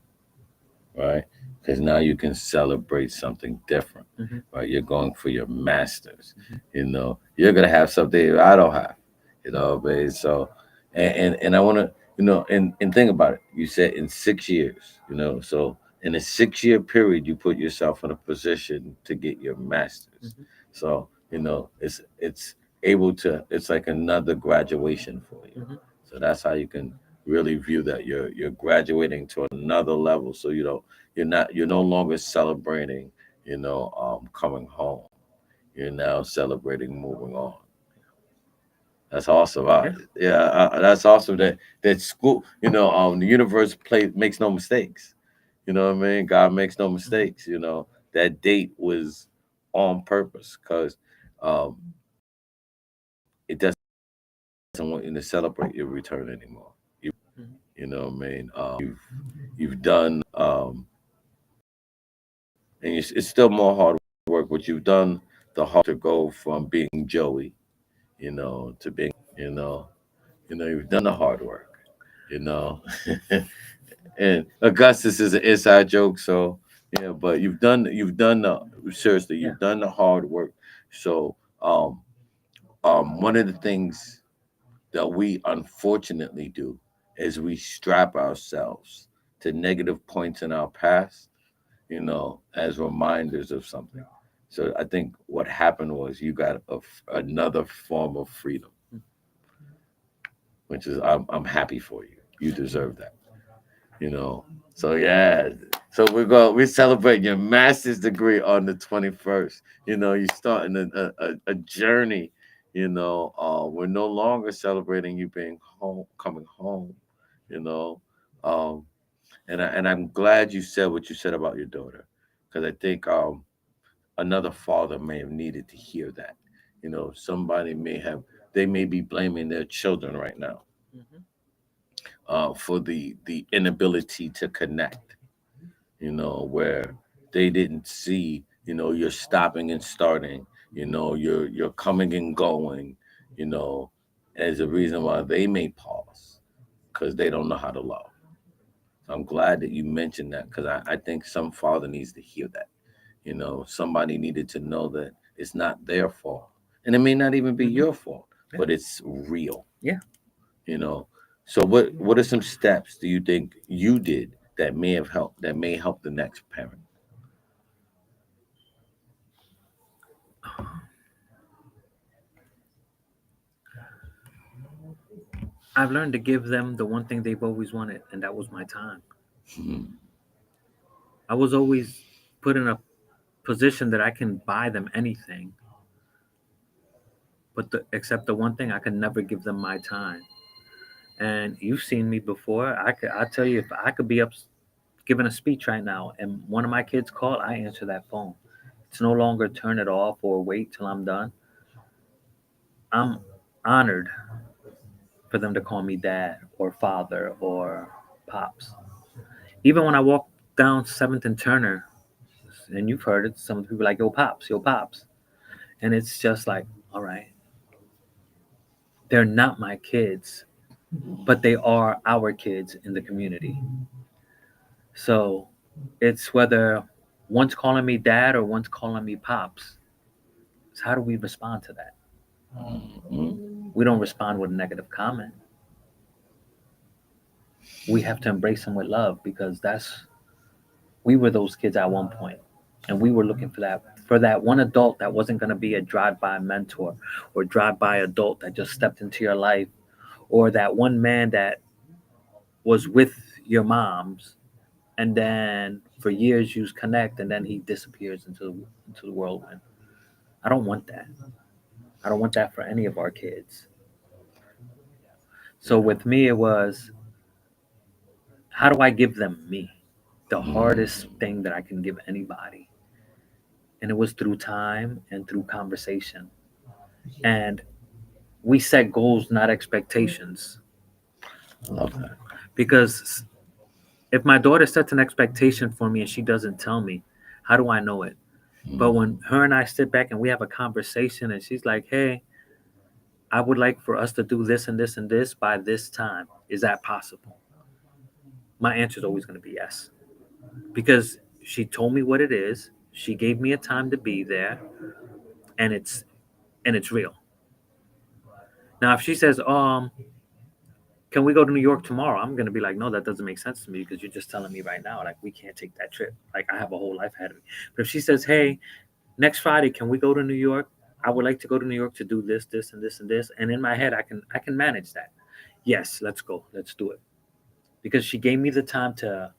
right? Because now you can celebrate something different, Hmm. right? You're going for your masters. You're gonna have something I don't have, babe. So, and I want to, and think about it. You said in 6 years, so in a 6 year period, you put yourself in a position to get your masters. Hmm. So, it's able to. It's like another graduation for you. Hmm. So that's how you can really view that you're graduating to another level. So you're no longer celebrating, coming home. You're now celebrating moving on. That's awesome. Yeah. Yeah, that's awesome that school, the universe makes no mistakes. You know what I mean? God makes no Mhm. mistakes. That date was on purpose because um, it doesn't want you to celebrate your return anymore. Mhm. You know what I mean? You've done, and it's still more hard work, but you've done the hard to go from being Joey, to being, you've done the hard work, you know. And Augustus is an inside joke, so yeah. But you've done the seriously, Yeah. you've done the hard work. So one of the things that we unfortunately do is we strap ourselves to negative points in our past, as reminders of something. So I think what happened was you got another form of freedom, Mm. which is I'm happy for you. You deserve that. you know. So yeah, so we celebrate your master's degree on the 21st. You're starting a journey. We're no longer celebrating you being home, coming home. You know, um, and I'm glad you said what you said about your daughter, because I think another father may have needed to hear that. Somebody they may be blaming their children right now Mhm. for the inability to connect, where they didn't see, you're stopping and starting, you're coming and going, you know, as a reason why they may pause because they don't know how to love. So I'm glad that you mentioned that because I think some father needs to hear that. Somebody needed to know that it's not their fault. And it may not even be Mhm. your fault, Yeah. but it's real, Yeah. you know. So what are some steps do you think you did that may help the next parent? I've learned to give them the one thing they've always wanted, and that was my time. Mhm. I was always put in a position that I can buy them anything, but except the one thing, I can never give them my time. And you've seen me before. I tell you, if I could be up giving a speech right now, and one of my kids call, I answer that phone. It's no longer turn it off or wait till I'm done. I'm honored for them to call me dad or father or pops. Even when I walk down Seventh and Turner, and you've heard it, some people are like, yo pops, and it's just like, all right, they're not my kids, but they are our kids in the community. So it's whether one's calling me dad or one's calling me pops. It's how do we respond to that? Mhm. We don't respond with a negative comment. We have to embrace them with love because we were those kids at one point, and we were looking for that one adult that wasn't going to be a drive-by mentor or drive-by adult that just stepped into your life, or that one man that was with your mom's, and then for years you connect and then he disappears into the whirlwind. I don't want that. I don't want that for any of our kids. So with me, it was, how do I give them me? The hardest Mhm. thing that I can give anybody. And it was through time and through conversation. And we set goals, not expectations. I love that. Because if my daughter sets an expectation for me and she doesn't tell me, how do I know it? But when Mhm. her and I sit back and we have a conversation and she's like, hey, I would like for us to do this and this and this by this time. Is that possible? My answer is always going to be yes. Because she told me what it is. She gave me a time to be there, and it's real. Now, if she says, can we go to New York tomorrow? I'm gonna be like, no, that doesn't make sense to me because you're just telling me right now, like, we can't take that trip. Like, I have a whole life ahead of me. But if she says, hey, next Friday, can we go to New York? I would like to go to New York to do this, this, and this, and this. And in my head, I can manage that. Yes, let's go. Let's do it. because she gave me the time to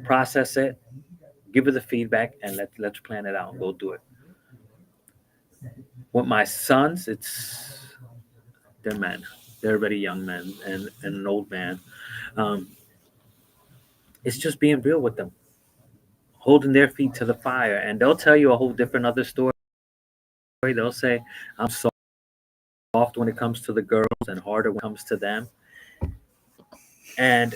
process it, give her the feedback, and let's plan it out and go do it. With my sons, they're men. They're already young men and an old man. Um, it's just being real with them, holding their feet to the fire, and they'll tell you a whole different other story. They'll say, "I'm soft when it comes to the girls and harder when it comes to them," and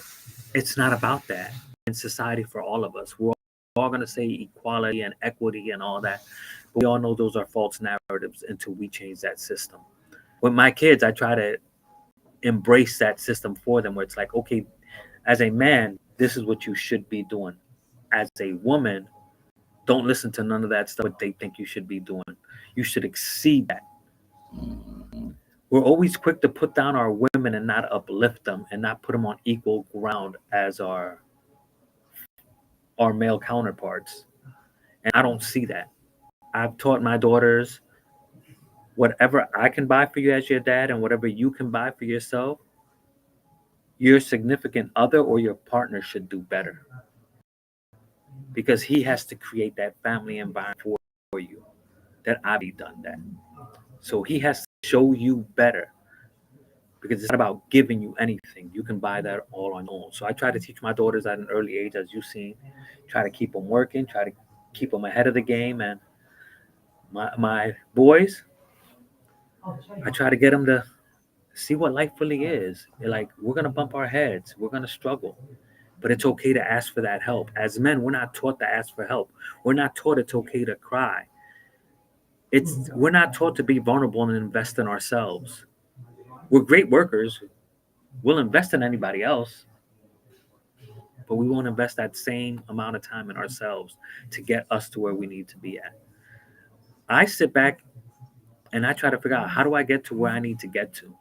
it's not about that. In society, for all of us, we're all going to say equality and equity and all that, but we all know those are false narratives until we change that system. With my kids, I try to embrace that system for them, where it's like, okay, as a man, this is what you should be doing. As a woman, don't listen to none of that stuff what they think you should be doing. You should exceed that. Mm-hmm. We're always quick to put down our women and not uplift them and not put them on equal ground as our male counterparts. And I don't see that. I've taught my daughters, whatever I can buy for you as your dad and whatever you can buy for yourself, your significant other or your partner should do better, because he has to create that family environment for you that I've done that. So he has to show you better, because it's not about giving you anything. You can buy that all on your own. So I try to teach my daughters at an early age, as you've seen, try to keep them working, try to keep them ahead of the game. And my boys, I try to get them to see what life really is. Like, we're going to bump our heads, we're going to struggle, but it's okay to ask for that help. As men, we're not taught to ask for help. We're not taught it's okay to cry. We're not taught to be vulnerable and invest in ourselves. We're great workers. We'll invest in anybody else, but we won't invest that same amount of time in ourselves to get us to where we need to be at. I sit back and I try to figure out, how do I get to where I need to get to?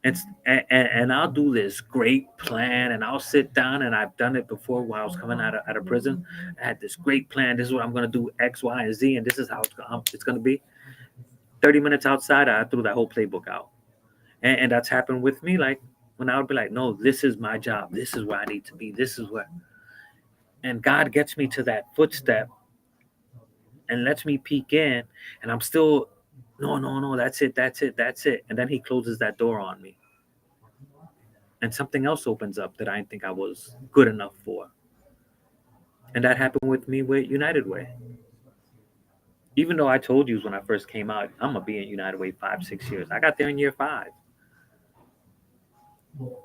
And I'll do this great plan, and I'll sit down, and I've done it before while I was coming out of prison. I had this great plan. This is what I'm going to do, X, Y, and Z, and this is how it's going to be. 30 minutes outside, I threw that whole playbook out. And that's happened with me. Like, when I would be like, no, this is my job. This is where I need to be. This is where. And God gets me to that footstep and lets me peek in, and I'm still, no, no, no, that's it, that's it, that's it. And then he closes that door on me. And something else opens up that I didn't think I was good enough for. And that happened with me with United Way. Even though I told you when I first came out, I'm gonna be in United Way 5, 6 years. I got there in year 5.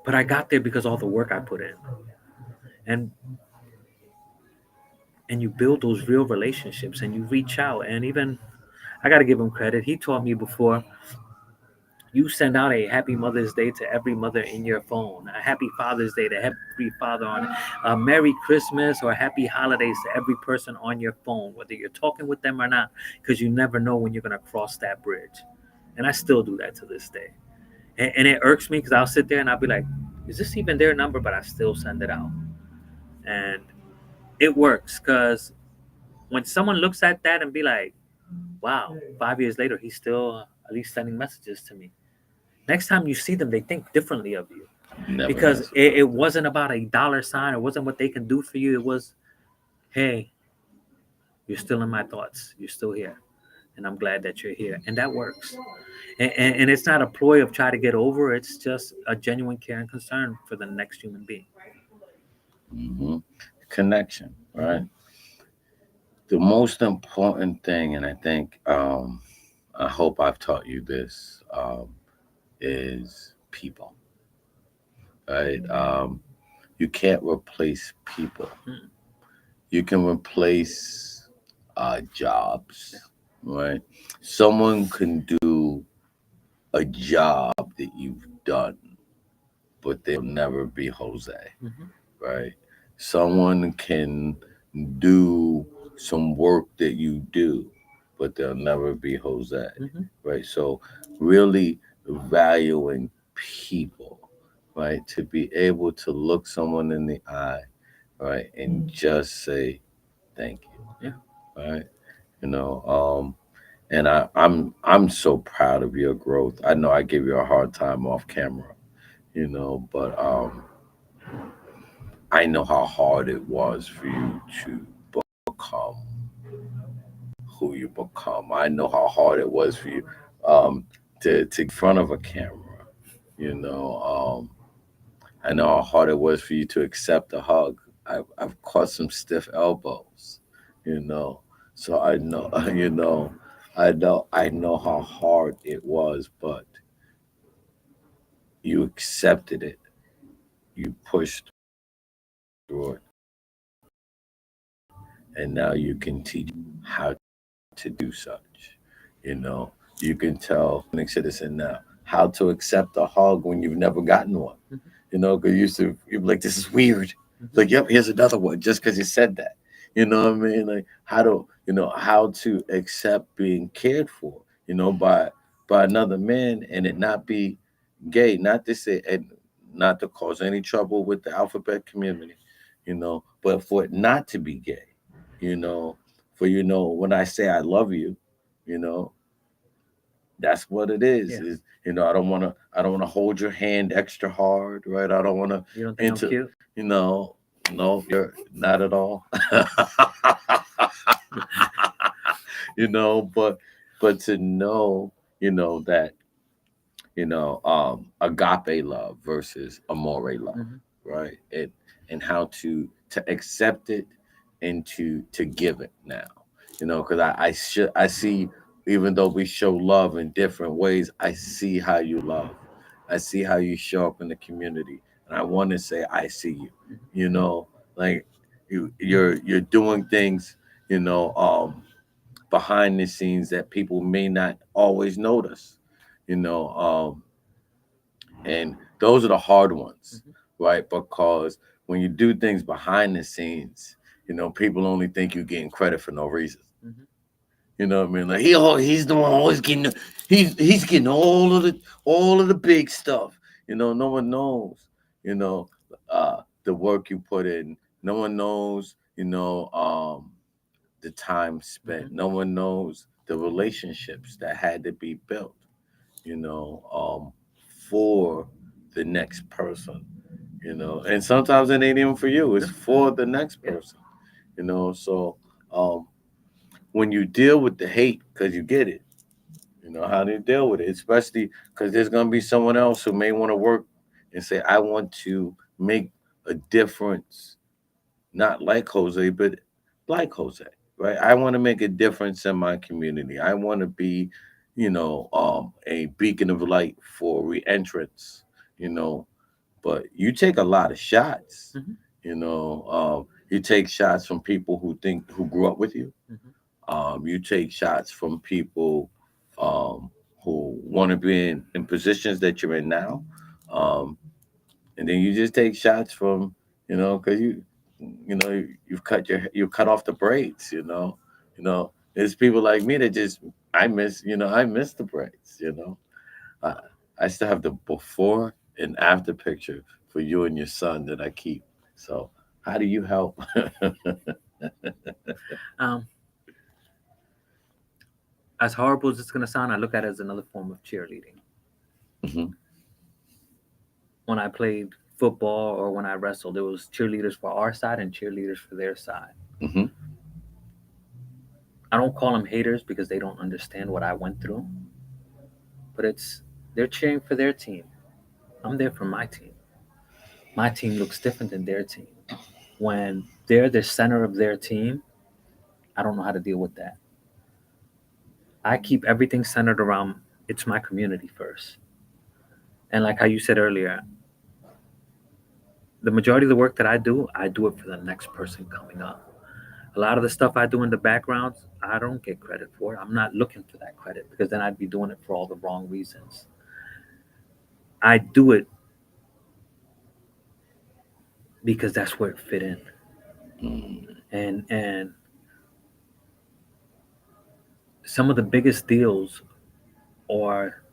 But I got there because all the work I put in. And you build those real relationships and you reach out. And even, I gotta give him credit. He taught me before, you send out a happy Mother's Day to every mother in your phone, a happy Father's Day to every father on it, a Merry Christmas or Happy Holidays to every person on your phone, whether you're talking with them or not, because you never know when you're going to cross that bridge. And I still do that to this day. And it irks me because I'll sit there and I'll be like, is this even their number? But I still send it out. And it works, because when someone looks at that and be like, wow, 5 years later, he's still at least sending messages to me. Next time you see them, they think differently of you, Never because mess it around. wasn't about a dollar sign. It wasn't what they can do for you. It was, hey, you're still in my thoughts. You're still here. And I'm glad that you're here. And that works. And it's not a ploy of try to get over. It's just a genuine care and concern for the next human being. Hmm. Connection, right? The most important thing, and I think, I hope I've taught you this, is people, right? You can't replace people. Mm. You can replace jobs, Yeah. right? Someone can do a job that you've done, but they'll never be Jose, Hmm. right? Someone can do some work that you do, but they'll never be Jose, Hmm. right? So, really valuing people, right? To be able to look someone in the eye, right, and just say thank Yeah. you, right? You know, and I'm so proud of your growth. I know I give you a hard time off camera, but I know how hard it was for you to become who you become. I know how hard it was for you to in front of a camera. You know, I know how hard it was for you to accept a hug. I've caught some stiff elbows. You know, so I know. You know, I know how hard it was, but you accepted it. You pushed through it, and now you can teach how to do such. You know, you can tell citizen now how to accept a hug when you've never gotten one. You know, because you'd be like, this is weird. Like, yep, here's another one just because you said that. You know what I mean? Like, how to accept being cared for, by another man and it not be gay, not to say, and not to cause any trouble with the alphabet community, but for it not to be gay, you know, for, when I say I love you, you know, that's what it is. Yeah. Is I don't wanna hold your hand extra hard, right? I don't wanna You don't think I'm into cute? you know, no, you're not at all. But to know, that agape love versus amore love, Hmm. right? And how to accept it and to give it now, because I see, even though we show love in different ways, I see how you love, I see how you show up in the community, and I want to say I see you, like you're doing things, you know um behind the scenes that people may not always notice, you know and those are the hard ones, Hmm. right? Because when you do things behind the scenes, people only think you're getting credit for no reason. Hmm. You know what I mean? Like he's the one always getting he's getting all of the big stuff. No one knows. You know the work you put in. No one knows. The time spent. Hmm. No one knows the relationships that had to be built. For the next person. And sometimes it ain't even for you. It's Yeah. for the next Yeah. person. So um, when you deal with the hate, because you get it, how do you deal with it? Especially because there's gonna be someone else who may want to work and say, I want to make a difference, not like Jose, but like Jose, right? I want to make a difference in my community. I want to be, a beacon of light for reentrance, you know. But you take a lot of shots, Hmm. you take shots from people who grew up with you. Hmm. You take shots from people um, who want to be in positions that you're in now. Um, and then you just take shots from, because you cut off the braids. There's people like me that just I miss the braids. I, I still have the before and after picture for you and your son that I keep. So how do you help? Um, as horrible as it's gonna sound, I look at it as another form of cheerleading. Hmm. When I played football or when I wrestled, there was cheerleaders for our side and cheerleaders for their side. Hmm. I don't call them haters because they don't understand what I went through, but it's they're cheering for their team. I'm there for my team. My team looks different than their team. When they're the center of their team, I don't know how to deal with that. I keep everything centered around it's my community first. And like how you said earlier, the majority of the work that I do it for the next person coming up. A lot of the stuff I do in the background, I don't get credit for it. I'm not looking for that credit because then I'd be doing it for all the wrong reasons. I do it because that's where it fit in. And some of the biggest deals are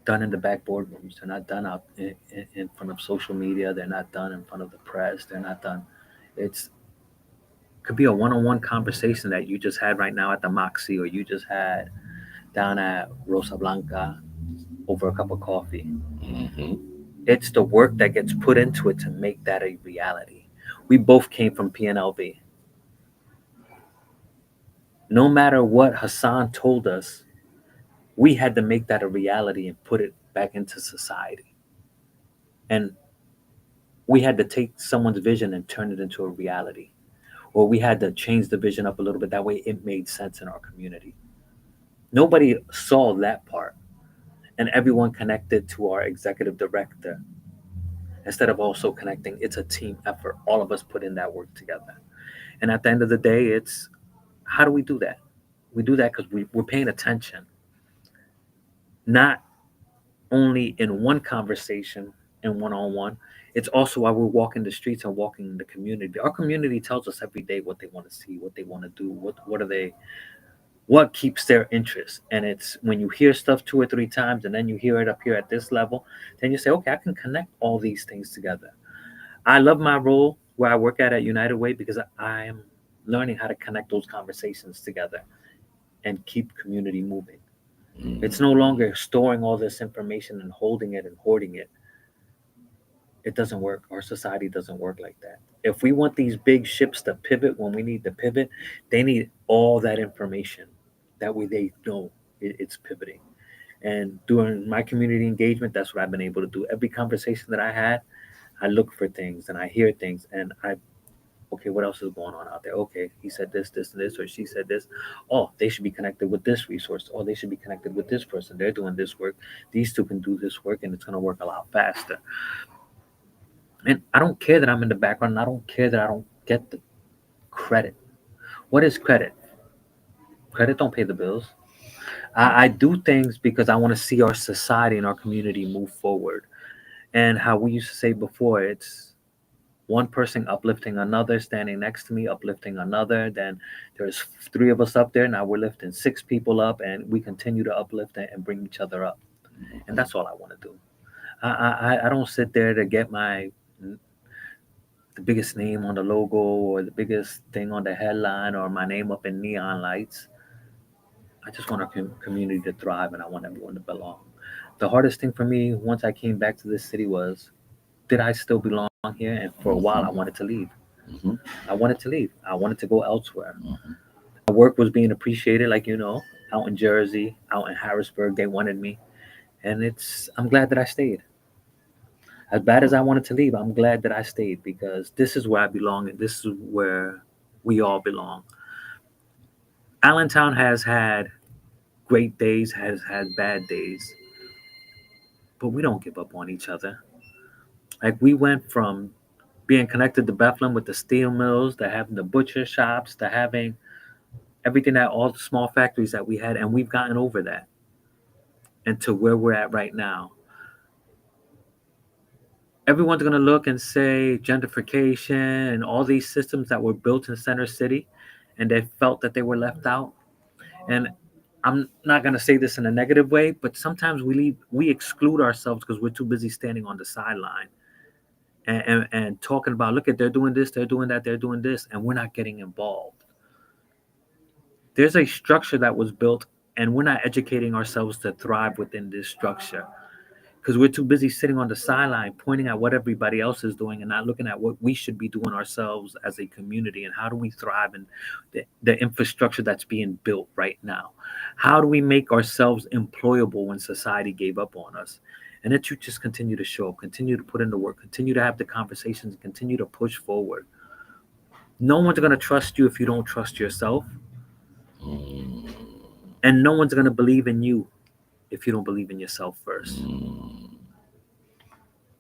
done in the back boardrooms. They're not done out in front of social media. They're not done in front of the press. They're not done. It's could be a one-on-one conversation that you just had right now at the Moxie, or you just had down at Rosa Blanca over a cup of coffee. Hmm. It's the work that gets put into it to make that a reality. We both came from PNLV. No matter what Hassan told us, we had to make that a reality and put it back into society. And we had to take someone's vision and turn it into a reality. Or we had to change the vision up a little bit. That way it made sense in our community. Nobody saw that part. And everyone connected to our executive director instead of also connecting. It's a team effort. All of us put in that work together. And at the end of the day, it's how do we do that? We do that because we're paying attention, not only in one conversation and one on one. It's also while we're walking the streets and walking in the community. Our community tells us every day what they want to see, what they want to do, what are they, what keeps their interest. And it's when you hear stuff two or three times and then you hear it up here at this level, then you say, okay, I can connect all these things together. I love my role where I work at United Way because I am learning how to connect those conversations together and keep community moving. It's no longer storing all this information and holding it and hoarding it. It doesn't work. Our society doesn't work like that. If we want these big ships to pivot when we need to pivot, they need all that information. That way they know it's pivoting. And during my community engagement, that's what I've been able to do. Every conversation that I had, I look for things and I hear things and okay, what else is going on out there? Okay, he said this, this, and this, or she said this. Oh, they should be connected with this resource. Oh, they should be connected with this person. They're doing this work. These two can do this work, and it's going to work a lot faster. And I don't care that I'm in the background. And I don't care that I don't get the credit. What is credit? Credit don't pay the bills. I do things because I want to see our society and our community move forward. And how we used to say before, it's one person uplifting another, standing next to me, uplifting another. Then there's three of us up there. Now we're lifting six people up, and we continue to uplift and bring each other up. And that's all I want to do. I don't sit there to get the biggest name on the logo or the biggest thing on the headline or my name up in neon lights. I just want our community to thrive, and I want everyone to belong. The hardest thing for me once I came back to this city was, did I still belong here? And for a while, I wanted to leave. Mm-hmm. I wanted to leave. I wanted to go elsewhere. Mm-hmm. My work was being appreciated, like out in Jersey, out in Harrisburg. They wanted me, and I'm glad that I stayed. As bad as I wanted to leave, I'm glad that I stayed because this is where I belong, and this is where we all belong. Allentown has had great days, has had bad days, but we don't give up on each other. Like we went from being connected to Bethlehem with the steel mills, to having the butcher shops, to having everything that all the small factories that we had, and we've gotten over that, and to where we're at right now. Everyone's going to look and say gentrification and all these systems that were built in Center City, and they felt that they were left out. And I'm not going to say this in a negative way, but sometimes we exclude ourselves because we're too busy standing on the sideline and talking about, look at, they're doing this, they're doing that, they're doing this, and we're not getting involved. There's a structure that was built, and we're not educating ourselves to thrive within this structure because we're too busy sitting on the sideline pointing at what everybody else is doing and not looking at what we should be doing ourselves as a community, and how do we thrive in the infrastructure that's being built right now. How do we make ourselves employable when society gave up on us? And that you just continue to show up, continue to put in the work, continue to have the conversations, and continue to push forward. No one's going to trust you if you don't trust yourself, Mm. and no one's going to believe in you if you don't believe in yourself first. Mm.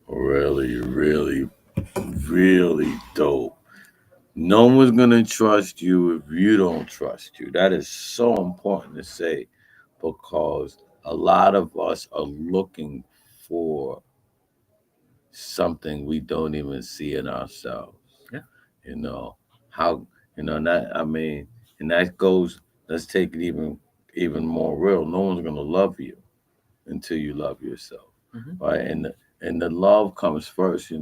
Really, really, really dope. No one's gonna trust you if you don't trust you. That is so important to say because a lot of us are looking for something we don't even see in ourselves. Yeah. You know how that I mean, and that goes. Let's take it even more real. No one's gonna love you until you love yourself, Mm-hmm. right? And the love comes first,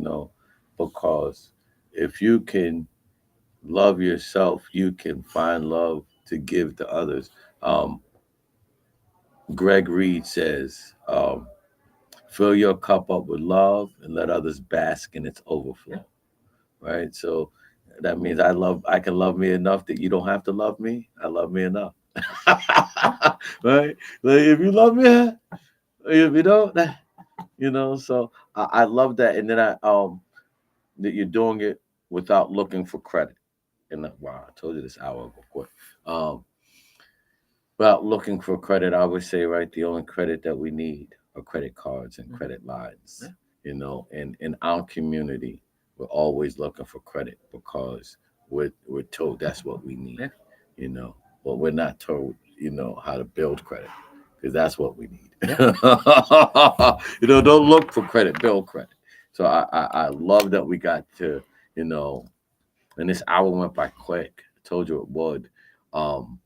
because if you can love yourself, you can find love to give to others. Um, Greg Reed says, fill your cup up with love and let others bask in its Yeah. overflow, right? So that means I can love me enough that you don't have to love me. I love me enough. Right? Like if you love me, if you don't, so I love that. And then that you're doing it without looking for credit. And wow, I told you this hour ago. Quick. Um, without looking for credit, I would say, right, the only credit that we need are credit cards and Mhm. credit lines. Yeah. And in our community, we're always looking for credit because we're told that's what we need, Yeah. you know, but we're not told, how to build credit because that's what we need. Yeah. Don't look for credit, build credit. So I love that we got to, you know, and this hour went by quick. I told you it would. Um,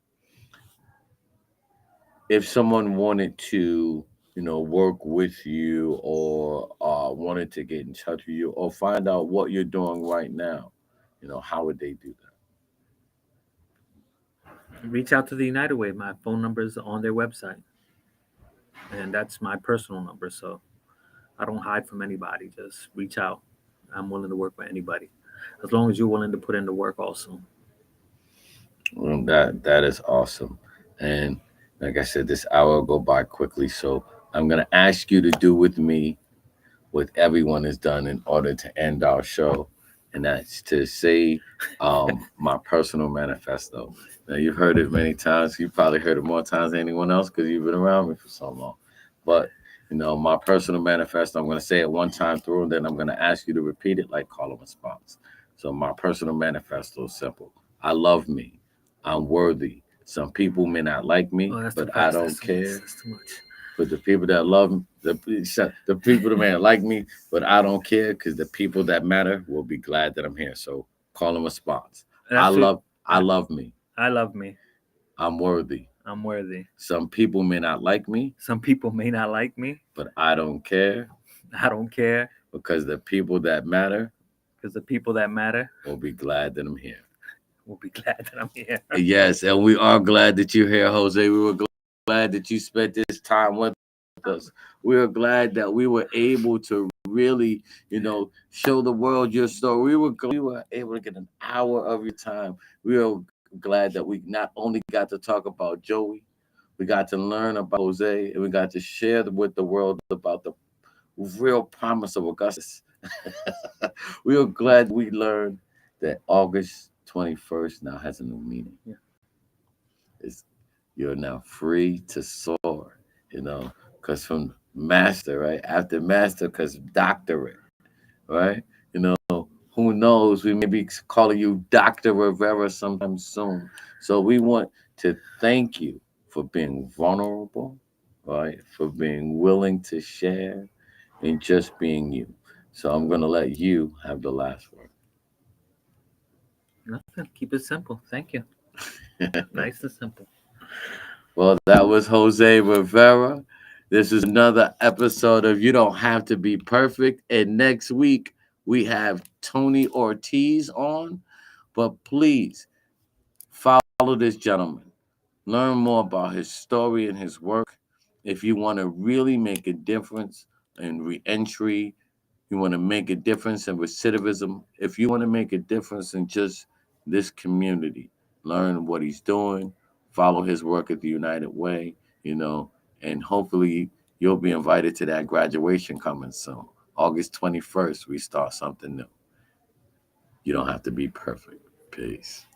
if someone wanted to, work with you or wanted to get in touch with you or find out what you're doing right now, how would they do Reach out to the United Way. My phone number is on their website, and that's my personal number. So I don't hide from anybody. Just reach out. I'm willing to work with anybody, as long as you're willing to put in the work. Also, that? That is awesome. And like I said, this hour will go by quickly. So I'm gonna ask you to do with me what everyone has done in order to end our show, and that's to say my personal manifesto. Now, you've heard it many times. You probably heard it more times than anyone else because you've been around me for so long. But, my personal manifesto, I'm going to say it one time through, and then I'm going to ask you to repeat it like call and response. So, my personal manifesto is simple. I love me. I'm worthy. Some people may not like me, oh, that's too but I fast. That's don't too much. care. That's too much. But the people that love me, the people that may not like me, but I don't care because the people that matter will be glad that I'm here. So call and response. I That's it. love I love me. I love me. I'm worthy. I'm worthy. Some people may not like me, Some people may not like me. but I don't care I don't care because the people that matter because the people that matter will be glad that I'm here. will be glad that I'm here. Yes, and we are glad that you're here, Jose. We were glad that you spent this time with us. We are glad that we were able to really, show the world your story. We were able to get an hour of your time. We are glad that we not only got to talk about Joey, we got to learn about Jose, and we got to share with the world about the real promise of Augustus. We are glad we learned that August 21st now has a new meaning. Yeah. It's, you're now free to soar, because from master, right? After master, because doctorate, right? Who knows? We may be calling you Dr. Rivera sometime soon. So we want to thank you for being vulnerable, right? For being willing to share and just being you. So I'm going to let you have the last Nothing. Keep it simple. Thank you. word. Nice and simple. Well, that was Jose Rivera. This is another episode of You Don't Have to Be Perfect. And next week, we have Tony Ortiz on. But please follow this gentleman. Learn more about his story and his work. If you want to really make a difference in reentry, you want to make a difference in recidivism, if you want to make a difference in just this community, learn what he's doing, follow his work at the United Way, and hopefully you'll be invited to that graduation coming soon. August 21st, we start something new. You don't have to be perfect. Peace.